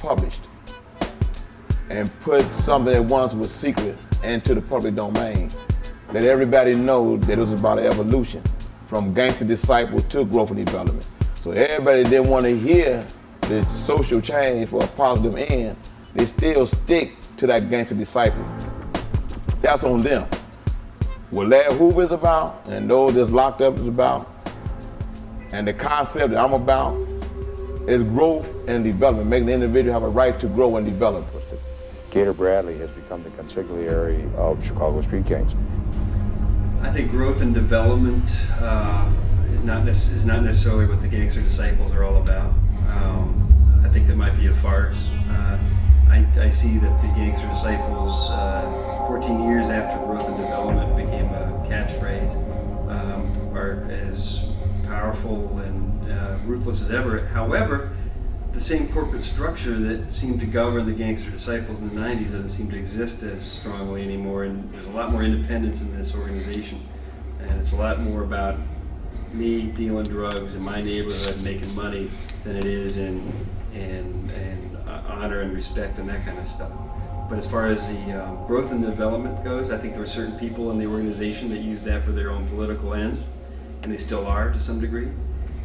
published and put something that once was secret into the public domain. Let everybody know that it was about evolution, from gangster disciple to growth and development. So everybody didn't want to hear the social change for a positive end, they still stick to that gangster disciple. That's on them. What Larry Hoover is about, and those that's locked up is about, and the concept that I'm about, is growth and development, making the individual have a right to grow and develop. Gator Bradley has become the consigliere of Chicago street gangs. I think growth and development is not necessarily what the Gangster Disciples are all about. I think that might be a farce. I see that the Gangster Disciples, 14 years after growth and development became a catchphrase, are as powerful and ruthless as ever. However, the same corporate structure that seemed to govern the Gangster Disciples in the 90s doesn't seem to exist as strongly anymore, and there's a lot more independence in this organization. And it's a lot more about me dealing drugs in my neighborhood making money than it is in honor and respect and that kind of stuff. But as far as the growth and development goes, I think there were certain people in the organization that used that for their own political ends, and they still are to some degree.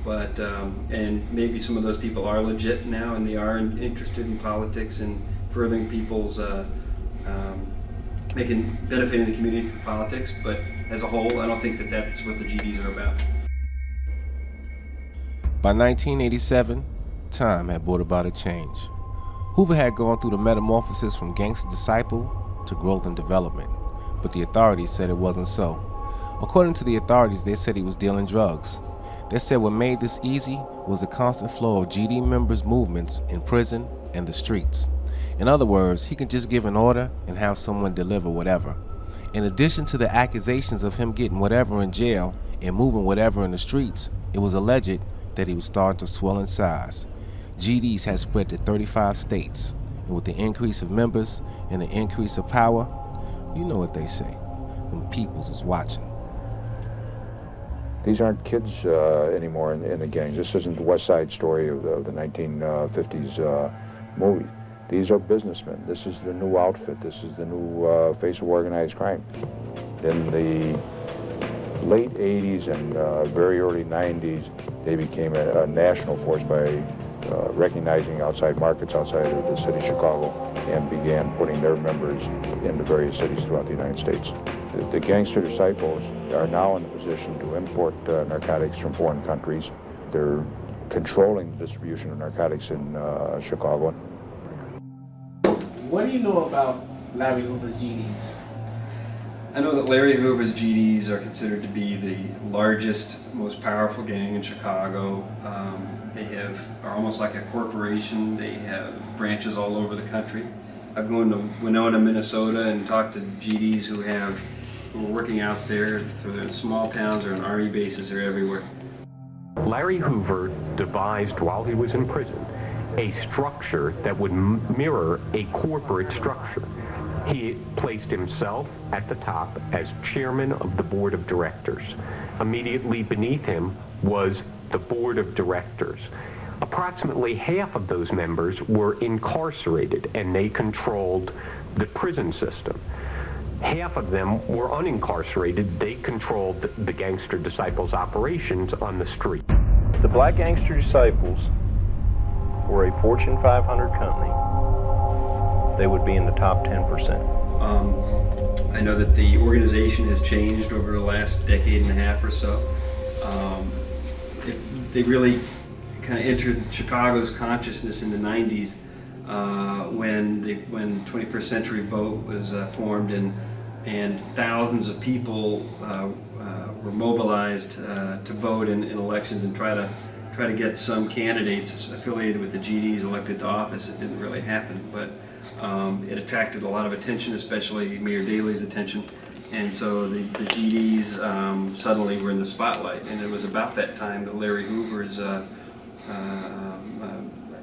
But, and maybe some of those people are legit now and they are interested in politics and furthering people's, benefiting the community through politics, but as a whole, I don't think that that's what the GDs are about. By 1987, time had brought about a change. Hoover had gone through the metamorphosis from gangster disciple to growth and development, but the authorities said it wasn't so. According to the authorities, they said he was dealing drugs. They said what made this easy was the constant flow of GD members' movements in prison and the streets. In other words, he could just give an order and have someone deliver whatever. In addition to the accusations of him getting whatever in jail and moving whatever in the streets, it was alleged that he was starting to swell in size. GDs had spread to 35 states, and with the increase of members and the increase of power, you know what they say, them peoples was watching. These aren't kids anymore in the gangs. This isn't the West Side Story of the 1950s movie. These are businessmen. This is the new outfit. This is the new face of organized crime. In the late 80s and very early 90s, they became a national force by recognizing outside markets outside of the city of Chicago and began putting their members into various cities throughout the United States. The Gangster Disciples are now in the position to import narcotics from foreign countries. They're controlling the distribution of narcotics in Chicago. What do you know about Larry Hoover's GDs? I know that Larry Hoover's GDs are considered to be the largest, most powerful gang in Chicago. They are almost like a corporation. They have branches all over the country. I've gone to Winona, Minnesota, and talked to GDs who are working out there through their small towns or in army bases or everywhere. Larry Hoover devised while he was in prison a structure that would mirror a corporate structure. He placed himself at the top as chairman of the board of directors. Immediately beneath him was the board of directors. Approximately half of those members were incarcerated and they controlled the prison system. Half of them were unincarcerated. They controlled the Gangster Disciples operations on the street. The Black Gangster Disciples were a Fortune 500 company. They would be in the top 10%. I know that the organization has changed over the last decade and a half or so. They really kind of entered Chicago's consciousness in the 90s when 21st Century Vote was formed and thousands of people were mobilized to vote in elections and try to get some candidates affiliated with the GDs elected to office. It didn't really happen, but it attracted a lot of attention, especially Mayor Daley's attention. And so the GDs suddenly were in the spotlight, and it was about that time that Larry Hoover's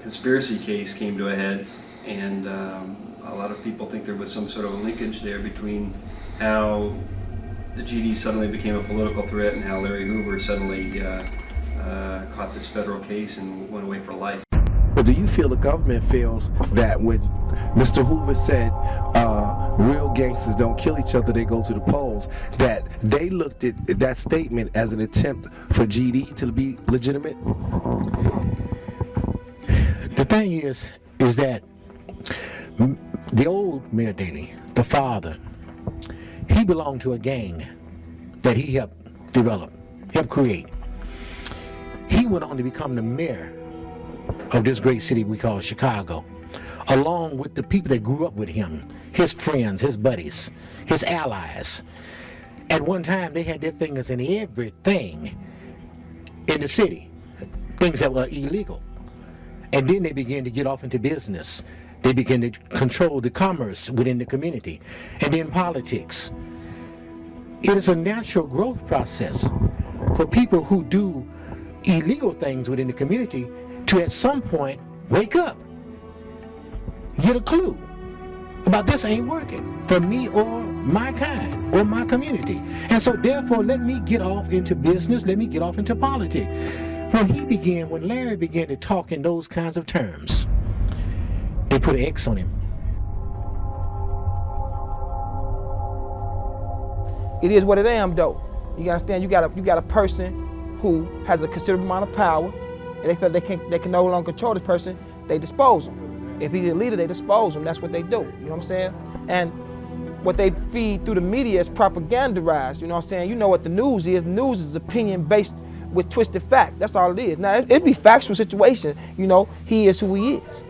conspiracy case came to a head, and a lot of people think there was some sort of a linkage there between how the GDs suddenly became a political threat and how Larry Hoover suddenly caught this federal case and went away for life. But do you feel the government feels that when Mr. Hoover said real gangsters don't kill each other, they go to the polls, that they looked at that statement as an attempt for GD to be legitimate? The thing is that the old Mayor Daley, the father, he belonged to a gang that he helped develop, helped create. He went on to become the mayor of this great city we call Chicago, along with the people that grew up with him, his friends, his buddies, his allies. At one time, they had their fingers in everything in the city, things that were illegal. And then they began to get off into business. They began to control the commerce within the community, and then politics. It is a natural growth process for people who do illegal things within the community to at some point wake up, get a clue about this ain't working for me or my kind or my community. And so therefore let me get off into business, let me get off into politics. When Larry began to talk in those kinds of terms, they put an X on him. It is what it am, though. You understand? You got a person who has a considerable amount of power, and they feel they can no longer control this person. They dispose him. If he's a leader, they dispose him. That's what they do. You know what I'm saying? And what they feed through the media is propagandized. You know what I'm saying? You know what the news is. News is opinion based with twisted fact. That's all it is. Now it'd be factual situation. You know, he is who he is.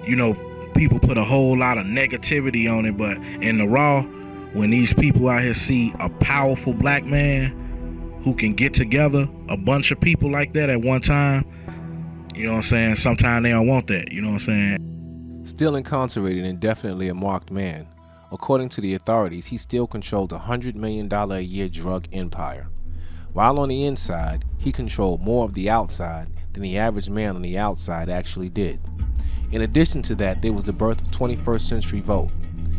You know, people put a whole lot of negativity on it, but in the raw, when these people out here see a powerful black man who can get together a bunch of people like that at one time, you know what I'm saying, sometimes they don't want that, you know what I'm saying? Still incarcerated and definitely a marked man, according to the authorities, he still controlled a $100 million a year drug empire. While on the inside, he controlled more of the outside than the average man on the outside actually did. In addition to that, there was the birth of 21st Century Vote.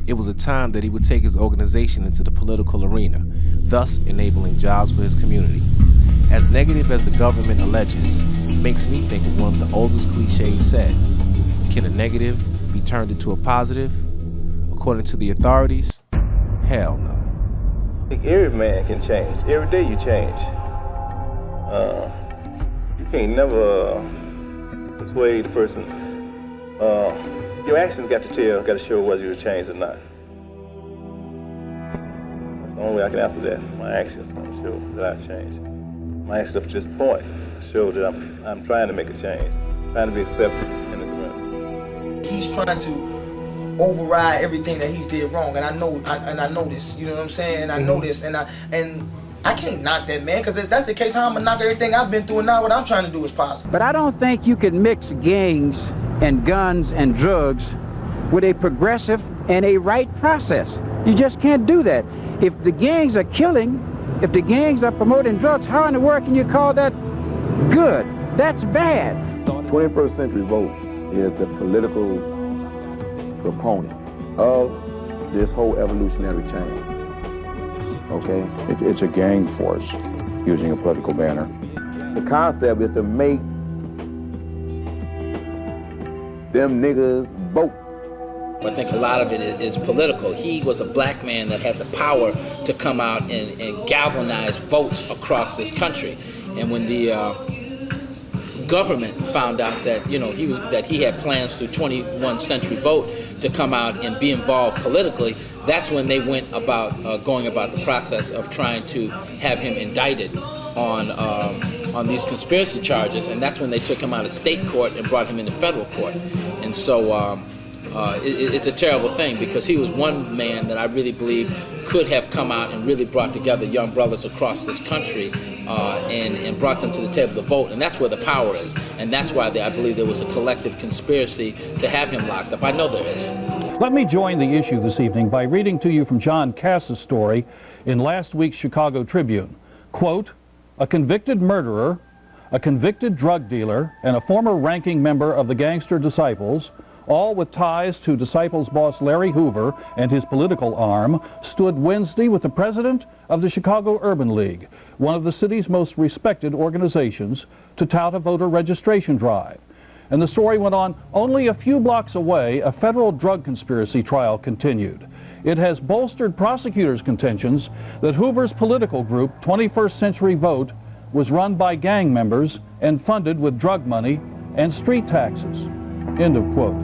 It was a time that he would take his organization into the political arena, thus enabling jobs for his community. As negative as the government alleges, makes me think of one of the oldest cliches said: can a negative be turned into a positive? According to the authorities, hell no. I think every man can change. Every day you change. You can't never persuade the person. Your actions got to show whether you're changed or not. That's the only way I can answer that. My actions going to show that I've changed. My actions up to this point show that I'm trying to make a change, trying to be accepted in the community. He's trying to override everything that he's did wrong, and I know this. You know what I'm saying? And I know this, and I can't knock that man, because if that's the case, how I'm gonna knock everything I've been through, and now what I'm trying to do is possible. But I don't think you can mix gangs and guns and drugs with a progressive and a right process. You just can't do that. If the gangs are killing, if the gangs are promoting drugs, how in the world can you call that good? That's bad. 21st Century Vote is the political proponent of this whole evolutionary change. Okay? It's a gang force using a political banner. The concept is to make them niggas vote. I think a lot of it is political. He was a black man that had the power to come out and galvanize votes across this country. And when the government found out that he had plans through 21st Century Vote to come out and be involved politically, that's when they went about going about the process of trying to have him indicted on these conspiracy charges, and that's when they took him out of state court and brought him into federal court. And so it's a terrible thing, because he was one man that I really believe could have come out and really brought together young brothers across this country and brought them to the table to vote, and that's where the power is. And that's why I believe there was a collective conspiracy to have him locked up. I know there is. Let me join the issue this evening by reading to you from John Cass's story in last week's Chicago Tribune. Quote, a convicted murderer, a convicted drug dealer, and a former ranking member of the Gangster Disciples, all with ties to Disciples boss Larry Hoover and his political arm, stood Wednesday with the president of the Chicago Urban League, one of the city's most respected organizations, to tout a voter registration drive. And the story went on. Only a few blocks away, a federal drug conspiracy trial continued. It has bolstered prosecutors' contentions that Hoover's political group, 21st Century Vote, was run by gang members and funded with drug money and street taxes. End of quote.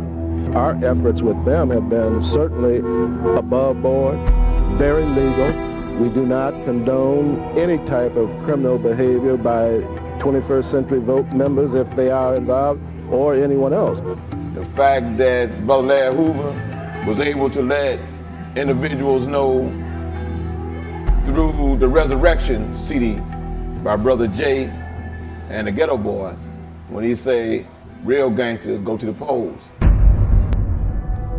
Our efforts with them have been certainly above board, very legal. We do not condone any type of criminal behavior by 21st Century Vote members if they are involved, or anyone else. The fact that Brother Larry Hoover was able to let individuals know through the Resurrection CD by Brother Jay and the Ghetto Boys, when he say, real gangsters go to the polls.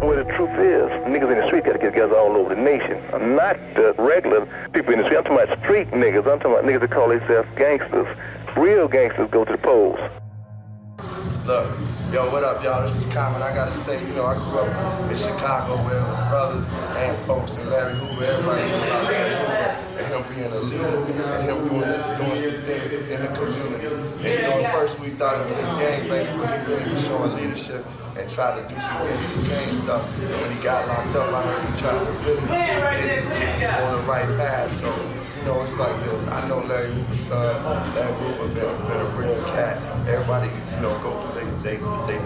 Well, the truth is, niggas in the street got to get together all over the nation. Not the regular people in the street. I'm talking about street niggas. I'm talking about niggas that call themselves gangsters. Real gangsters go to the polls. Look, yo, what up, y'all? This is Common. I gotta say, you know, I grew up in Chicago where it was brothers and folks and Larry Hoover. Everybody knew about Larry Hoover and him being a leader and him doing some things in the community. And you know, at first we thought it was his gangbanging, but he really was showing leadership and tried to do some things to change stuff. And when he got locked up, I heard he tried to really get on the right path. So, you know, it's like this. I know Larry Hoover's son. Larry Hoover been a real cat. Everybody, you know, go through they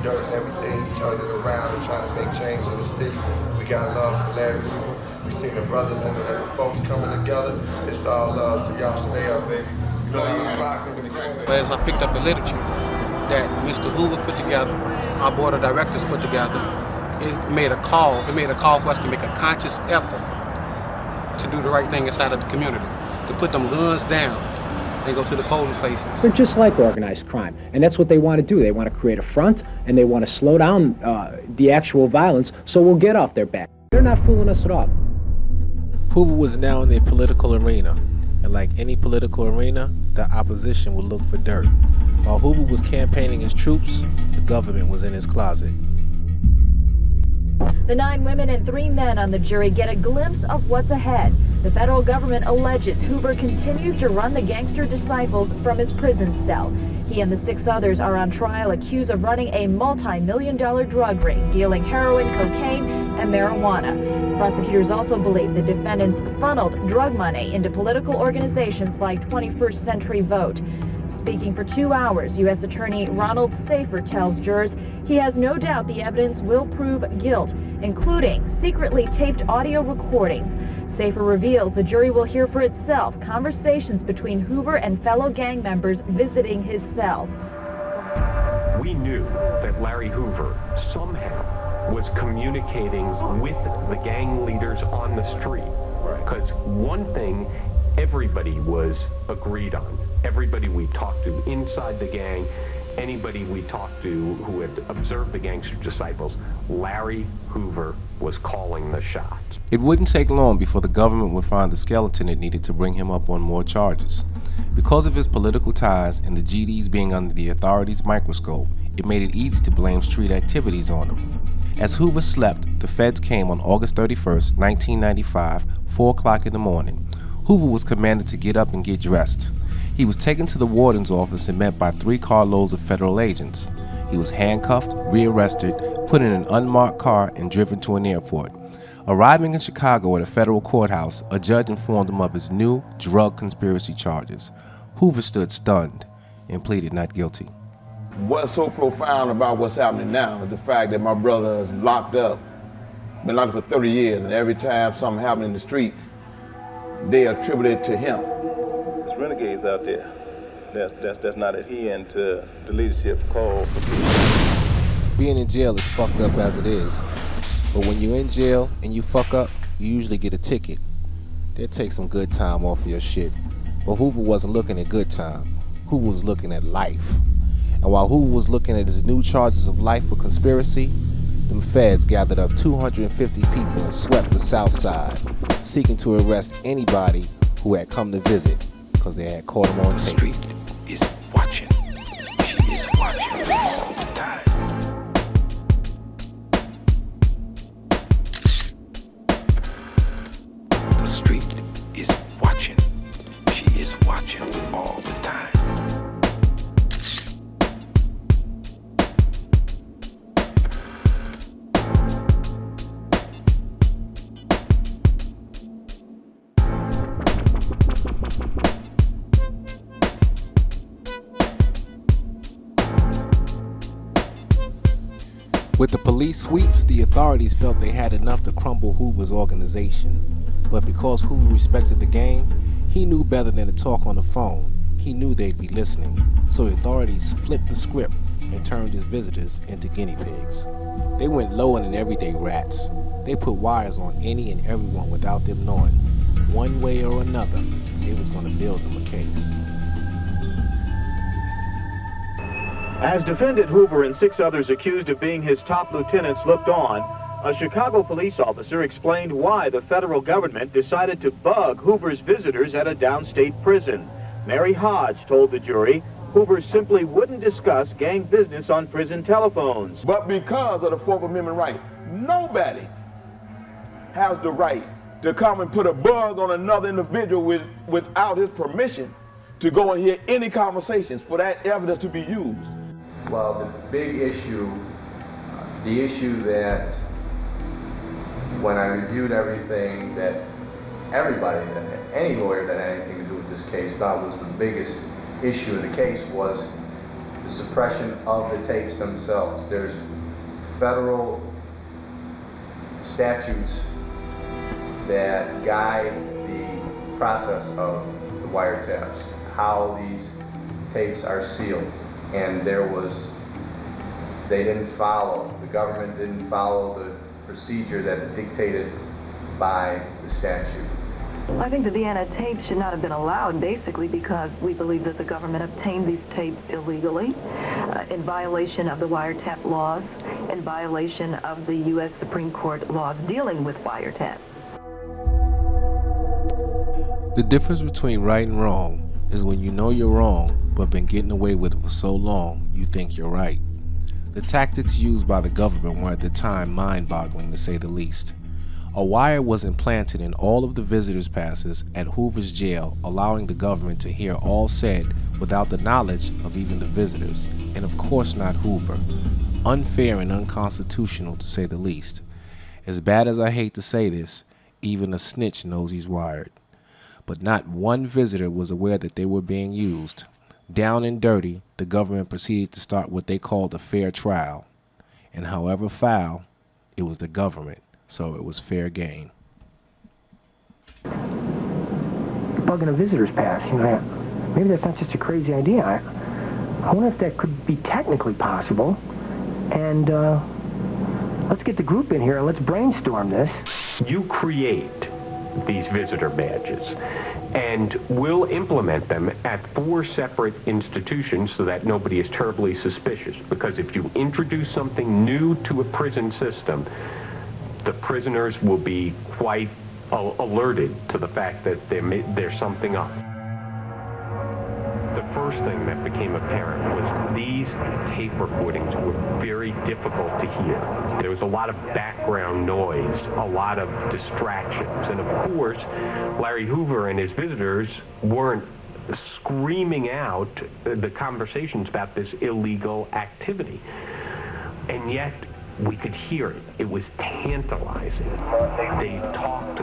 dirt and everything, turn it around and trying to make change in the city. We got love for Larry Hoover. We seen the brothers and the folks coming together. It's all love, so y'all stay up, baby. You know, you rock in the corner. But as I picked up the literature that Mr. Hoover put together, our board of directors put together, it made a call for us to make a conscious effort to do the right thing inside of the community, to put them guns down and go to the polling places. They're just like organized crime, and that's what they want to do. They want to create a front, and they want to slow down the actual violence, so we'll get off their back. They're not fooling us at all. Hoover was now in the political arena, and like any political arena, the opposition would look for dirt. While Hoover was campaigning his troops, the government was in his closet. The 9 women and 3 men on the jury get a glimpse of what's ahead. The federal government alleges Hoover continues to run the gangster disciples from his prison cell. He and the 6 others are on trial accused of running a multi-million-dollar drug ring, dealing heroin, cocaine, and marijuana. Prosecutors also believe the defendants funneled drug money into political organizations like 21st Century Vote. Speaking for 2 hours, U.S. Attorney Ronald Safer tells jurors he has no doubt the evidence will prove guilt, including secretly taped audio recordings. Safer reveals the jury will hear for itself conversations between Hoover and fellow gang members visiting his cell. We knew that Larry Hoover somehow was communicating with the gang leaders on the street. Because one thing everybody was agreed on, everybody we talked to inside the gang, anybody we talked to who had observed the gangster disciples, Larry Hoover was calling the shots. It wouldn't take long before the government would find the skeleton it needed to bring him up on more charges. Because of his political ties and the GDs being under the authorities' microscope, it made it easy to blame street activities on him. As Hoover slept, the feds came on August 31st, 1995, 4 o'clock in the morning. Hoover was commanded to get up and get dressed. He was taken to the warden's office and met by 3 carloads of federal agents. He was handcuffed, rearrested, put in an unmarked car, and driven to an airport. Arriving in Chicago at a federal courthouse, a judge informed him of his new drug conspiracy charges. Hoover stood stunned and pleaded not guilty. What's so profound about what's happening now is the fact that my brother is locked up, been locked up for 30 years, and every time something happens in the streets, they attribute it to him. There's renegades out there that's not adhering to the leadership call for peace. Being in jail is fucked up as it is, but when you're in jail and you fuck up, you usually get a ticket. They'll take some good time off of your shit. But Hoover wasn't looking at good time. Hoover was looking at life. And while Hoover was looking at his new charges of life for conspiracy, them feds gathered up 250 people and swept the South Side, seeking to arrest anybody who had come to visit, because they had caught him on tape. The street is watching. She is watching all the time. The street is watching. She is watching all the time. With the police sweeps, the authorities felt they had enough to crumble Hoover's organization. But because Hoover respected the game, he knew better than to talk on the phone. He knew they'd be listening, so authorities flipped the script and turned his visitors into guinea pigs. They went lower than everyday rats. They put wires on any and everyone without them knowing. One way or another, they was going to build them a case. As defendant Hoover and 6 others accused of being his top lieutenants looked on, a Chicago police officer explained why the federal government decided to bug Hoover's visitors at a downstate prison. Mary Hodge told the jury Hoover simply wouldn't discuss gang business on prison telephones. But because of the 4th Amendment right, nobody has the right to come and put a buzz on another individual without his permission to go and hear any conversations for that evidence to be used. Well, the big issue, the issue that when I reviewed everything that everybody, any lawyer that had anything to do with this case thought was the biggest issue of the case was the suppression of the tapes themselves. There's federal statutes that guide the process of the wiretaps, how these tapes are sealed, and they didn't follow, the government didn't follow the procedure that's dictated by the statute. I think the Vienna tapes should not have been allowed, basically because we believe that the government obtained these tapes illegally, in violation of the wiretap laws, in violation of the U.S. Supreme Court laws dealing with wiretaps. The difference between right and wrong is when you know you're wrong, but been getting away with it for so long, you think you're right. The tactics used by the government were at the time mind-boggling, to say the least. A wire was implanted in all of the visitors' passes at Hoover's jail, allowing the government to hear all said without the knowledge of even the visitors, and of course not Hoover. Unfair and unconstitutional, to say the least. As bad as I hate to say this, even a snitch knows he's wired. But not one visitor was aware that they were being used. Down and dirty, the government proceeded to start what they called a fair trial. And however foul, it was the government, so it was fair game. Bugging a visitor's pass, maybe that's not just a crazy idea. I wonder if that could be technically possible. And let's get the group in here and let's brainstorm this. You create these visitor badges, and we'll implement them at 4 separate institutions so that nobody is terribly suspicious. Because if you introduce something new to a prison system, the prisoners will be quite alerted to the fact that there's something up. The first thing that became apparent was these tape recordings were very difficult to hear. There was a lot of background noise, a lot of distractions, and of course, Larry Hoover and his visitors weren't screaming out the conversations about this illegal activity. And yet, we could hear it. It was tantalizing. They talked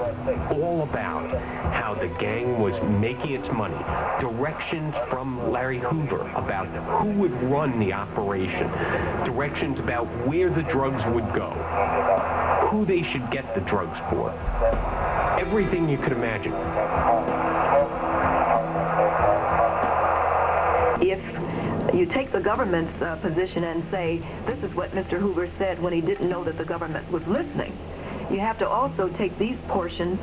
all about how the gang was making its money. Directions from Larry Hoover about who would run the operation. Directions about where the drugs would go. Who they should get the drugs for. Everything you could imagine. If you take the government's position and say, this is what Mr. Hoover said when he didn't know that the government was listening. You have to also take these portions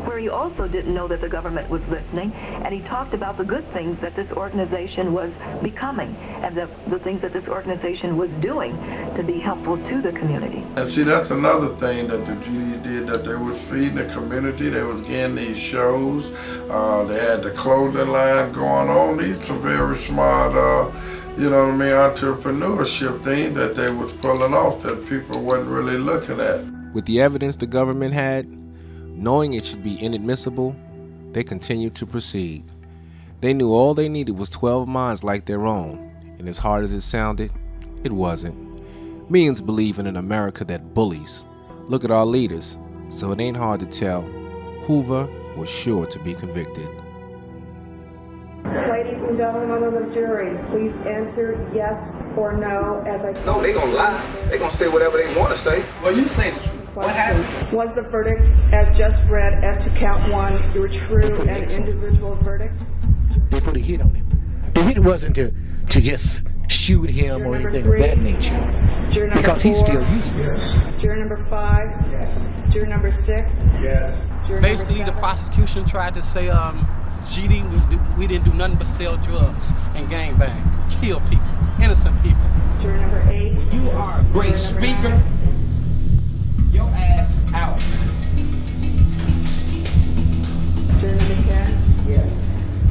where he also didn't know that the government was listening, and he talked about the good things that this organization was becoming and the things that this organization was doing to be helpful to the community. And see, that's another thing that the GD did, that they was feeding the community. They was getting these shows. They had the clothing line going on. These are very smart, entrepreneurship thing that they was pulling off that people wasn't really looking at. With the evidence the government had, knowing it should be inadmissible, they continued to proceed. They knew all they needed was 12 minds like their own, and as hard as it sounded, it wasn't. Millions believe in an America that bullies. Look at our leaders, so it ain't hard to tell. Hoover was sure to be convicted. Ladies and gentlemen of the jury, please answer yes or no, as I told No, they gonna lie. They gonna say whatever they want to say. Well, you say the truth. What happened? Was the verdict as just read as to count one your true and individual verdict? They put a hit on him. The hit wasn't to just shoot him or anything of that nature. Juror number Because 4, he's still useless. Juror number 5, juror number 6. Yes. Basically, the prosecution tried to say, GD, we didn't do nothing but sell drugs and gangbang, kill people, innocent people. Juror number 8. When you are a great speaker, your ass is out. Juror number 10. Yes.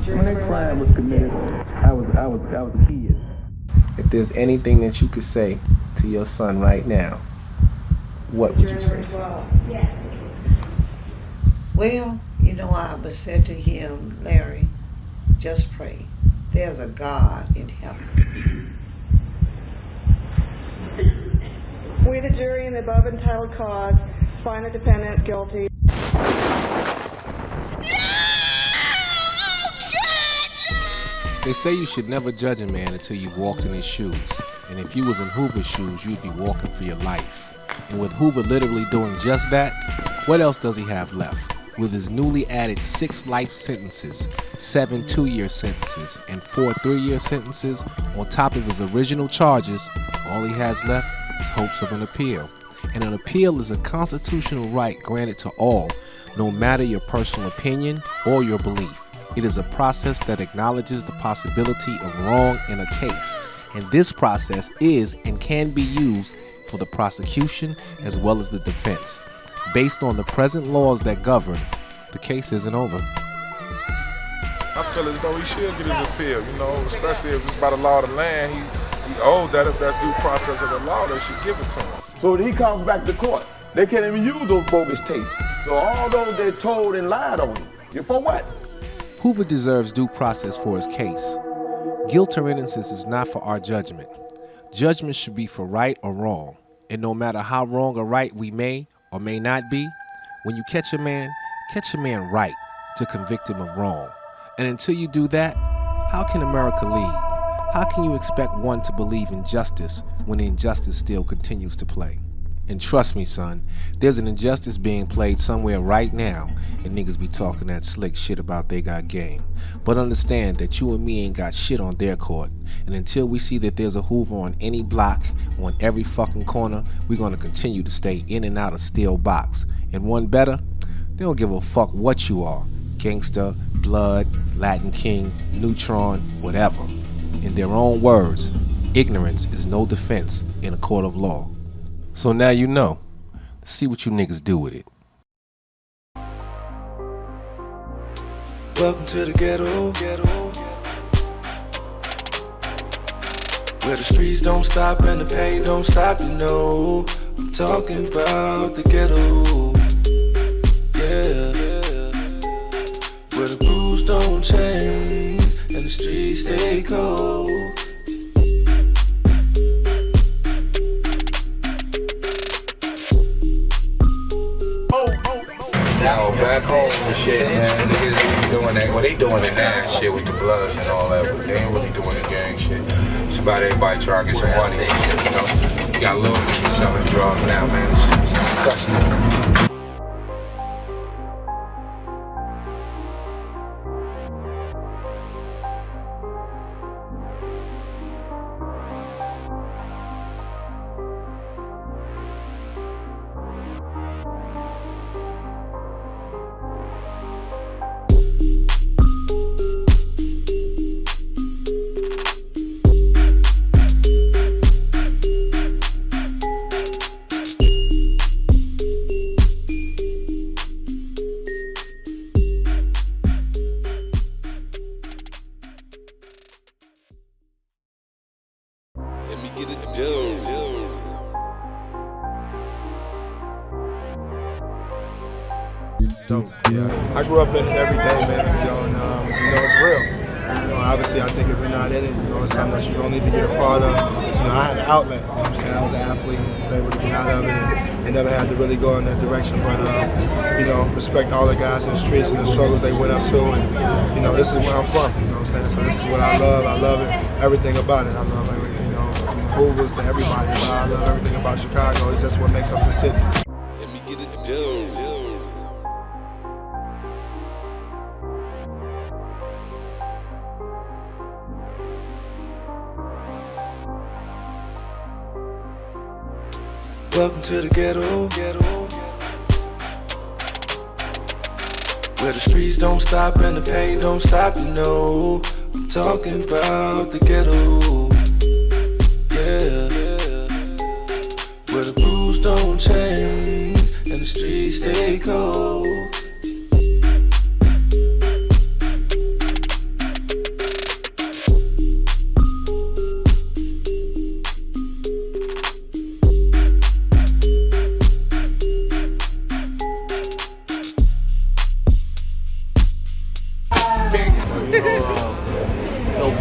When that crime was committed, I was a kid. If there's anything that you could say to your son right now, what would you say to him? Well, you know, I would say to him, Larry, just pray. There's a God in heaven. We, the jury, in the above entitled cause, find the defendant guilty. They say you should never judge a man until you've walked in his shoes. And if you was in Hoover's shoes, you'd be walking for your life. And with Hoover literally doing just that, what else does he have left? With his newly added 6 life sentences, 7 2-year sentences, and 4 3-year sentences, on top of his original charges, all he has left is hopes of an appeal. And an appeal is a constitutional right granted to all, no matter your personal opinion or your belief. It is a process that acknowledges the possibility of wrong in a case, and this process is and can be used for the prosecution as well as the defense. Based on the present laws that govern, the case isn't over. I feel as though he should get his appeal, you know, especially if it's by the law of the land. He owed that. If that's due process of the law, they should give it to him. So when he comes back to court, they can't even use those bogus tapes. So all those they told and lied on him. You for what? Hoover deserves due process for his case. Guilt or innocence is not for our judgment. Judgment should be for right or wrong. And no matter how wrong or right we may or may not be, when you catch a man right to convict him of wrong. And until you do that, how can America lead? How can you expect one to believe in justice when the injustice still continues to play? And trust me, son, there's an injustice being played somewhere right now, and niggas be talking that slick shit about they got game. But understand that you and me ain't got shit on their court. And until we see that there's a Hoover on any block, on every fucking corner, we're gonna continue to stay in and out of steel box. And one better, they don't give a fuck what you are. Gangsta, Blood, Latin King, Neutron, whatever. In their own words, ignorance is no defense in a court of law. So now you know. Let's see what you niggas do with it. Welcome to the ghetto, where the streets don't stop and the pain don't stop, you know. I'm talking about the ghetto, yeah. Where the rules don't change and the streets stay cold. Now back home and shit, man, niggas doing that. Well, they doing it now and shit with the Bloods and all that, but they ain't really doing the gang shit. It's about everybody trying to get some money and shit, you know. You got little people selling drugs now, man. It's disgusting. I grew up in it every day, man, you know, and it's real. You know, obviously, I think if you're not in it, you know, it's something that you don't need to get a part of. You know, I had an outlet, you know what I'm saying? I was an athlete, was able to get out of it, and never had to really go in that direction, but, you know, respect all the guys in the streets and the struggles they went up to, and, you know, this is where I'm from, you know what I'm saying? So this is what I love it, everything about it, I love everything, you know. Hoovers, to everybody. I love everything about Chicago. It's just what makes up the city. Let me get it done. Welcome to the ghetto, where the streets don't stop and the pain don't stop, you know. I'm talking about the ghetto, yeah, where the rules don't change and the streets stay cold.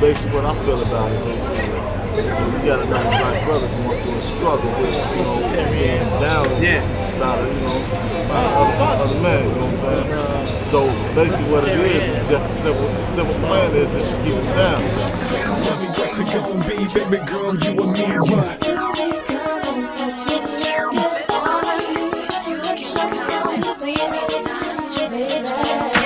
Basically what I feel about it is, you got another black brother going through a struggle, which, being down about it, about other man, you know what I'm saying? So basically what it is just a simple plan is just to keep it down. Tell me what's it gonna be, baby girl, you and me, what?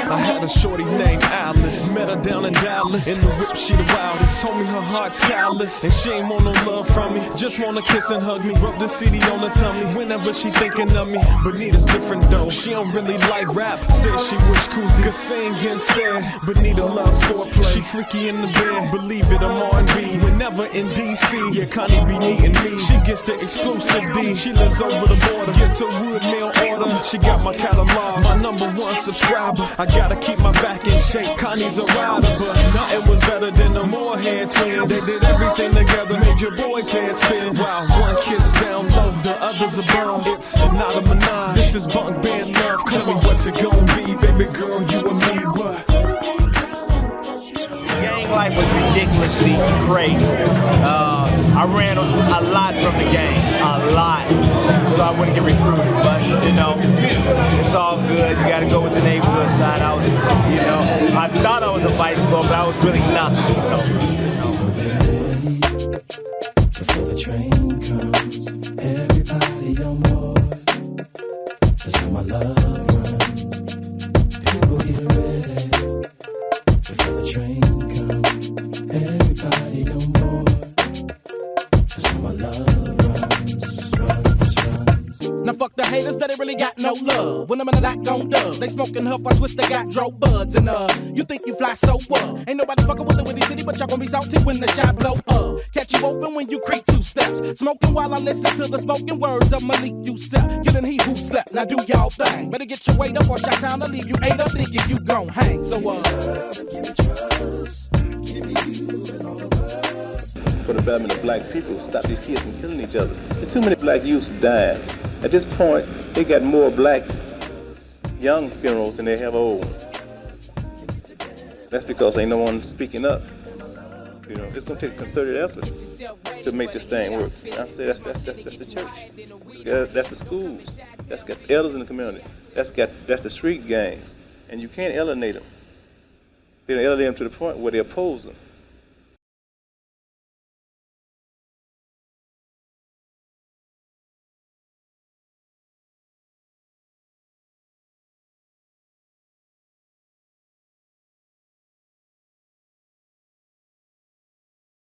I had a shorty named Alice, met her down in Dallas. In the whip, she the wildest. Told me her heart's callous, and she ain't want no love from me. Just wanna kiss and hug me, rub the CD on her tummy. Whenever she thinking of me, Benita's different though. She don't really like rap. Said she wish Koozie could sing instead. Benita loves foreplay. She freaky in the bed, believe it, I'm R&B. Whenever in DC, yeah, Connie be needing me. She gets the exclusive D. She lives over the border, gets her wood mail order. She got my catalog, my #1 subscriber. I gotta keep my back in shape. Connie's a rider, but nothing was better than the Moorhead twins. They did everything together, made your boy's head spin. Wow, one kiss down low, the other's above. It's not a menage, this is bunk band love. Tell me what's it gonna be, baby girl, you and me, what? Gang life was ridiculously crazy. I ran a lot from the gangs, a lot, so I wouldn't get recruited. But it's all good. You got to go with the neighborhood side. I was, I thought I was a vice lord, but I was really nothing. So. Before the train comes, everybody on board. That's how my love runs. People get ready. Before the train comes, everybody on board. That's how my love runs. Now fuck the haters that ain't really got no love. When I'm in that gon' dub, they smoking huff while Twista got drove buds. And you think you fly so what? Ain't nobody fucking with the Windy City, but y'all gon' be salty when the shot blow up. Catch you open when you creep 2 steps. Smoking while I listen to the spoken words of Malik Yusef. Killing he who slept, now do y'all thing. Better get your weight up or shot town to leave you ate up thinking you gon' hang. So For the betterment of black people, stop these kids from killing each other. There's too many black youths dying. At this point, they got more black young funerals than they have old ones. That's because ain't no one speaking up. It's gonna take a concerted effort to make this thing work. I say that's the church. That's the schools. That's got elders in the community. That's the street gangs, and you can't alienate them. They alienate them to the point where they oppose them.